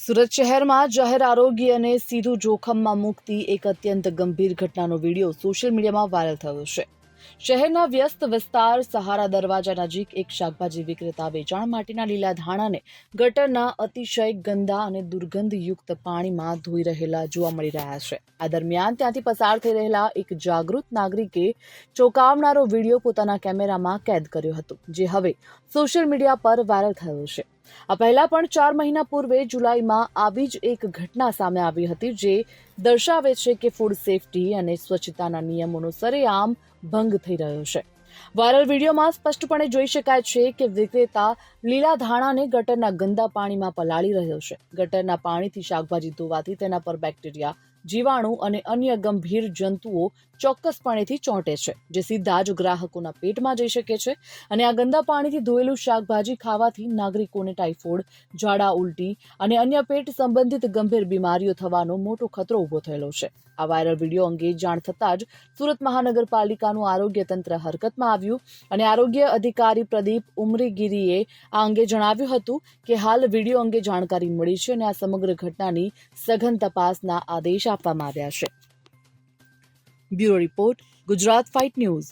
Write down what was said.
સુરત શહેરમાં જાહેર આરોગ્યને સીધું જોખમમાં મૂકતી એક અત્યંત ગંભીર ઘટનાનો વિડીયો સોશિયલ મીડિયામાં વાયરલ થયો છે. શહેરના વ્યસ્ત વિસ્તાર સહારા દરવાજા નજીક એક શાકભાજી વિક્રેતા વેચાણ માટેના લીલા ધાણાને ગટરના અતિશય ગંદા અને દુર્ગંધયુક્ત પાણીમાં ધોઈ રહેલા જોવા મળી રહ્યા છે. આ દરમિયાન ત્યાંથી પસાર થઈ રહેલા એક જાગૃત નાગરિકે ચોંકાવનારો વિડીયો પોતાના કેમેરામાં કેદ કર્યો હતો, જે હવે સોશિયલ મીડિયા પર વાયરલ થયો છે. આ પહેલા પણ 4 મહિના પૂર્વે જુલાઈમાં આવી જ એક ઘટના સામે આવી હતી, જે દર્શાવે છે કે ફૂડ સેફટી અને સ્વચ્છતાના નિયમોનો સરેઆમ ભંગ થઈ રહ્યો છે. વાયરલ વિડીયોમાં સ્પષ્ટપણે જોઈ શકાય છે કે વિક્રેતા લીલા ધાણાને ગટરના ગંદા પાણીમાં પલાળી રહ્યો છે. ગટરના પાણીથી શાકભાજી ધોવાથી તેના પર બેક્ટેરિયા, જીવાણુ અને અન્ય ગંભીર જંતુઓ ચોક્કસપણેથી ચોંટે છે, જે સીધા જ ગ્રાહકોના પેટમાં જઈ શકે છે. અને આ ગંદા પાણીથી ધોયેલું શાકભાજી ખાવાથી નાગરિકોને ટાઇફોઇડ, ઝાડા ઉલટી અને અન્ય પેટ સંબંધિત ગંભીર બીમારીઓ થવાનો મોટો ખતરો ઊભો થયેલો છે. આ વાયરલ વિડીયો અંગે જાણ થતાં જ સુરત મહાનગરપાલિકાનું આરોગ્ય તંત્ર હરકતમાં આવ્યું અને આરોગ્ય અધિકારી પ્રદીપ ઉમરીગીરીએ આ અંગે જણાવ્યું હતું કે હાલ વિડીયો અંગે જાણકારી મળી છે અને આ સમગ્ર ઘટનાની સઘન તપાસના આદેશ આપવામાં આવ્યા છે. Bureau report, Gujarat fight news.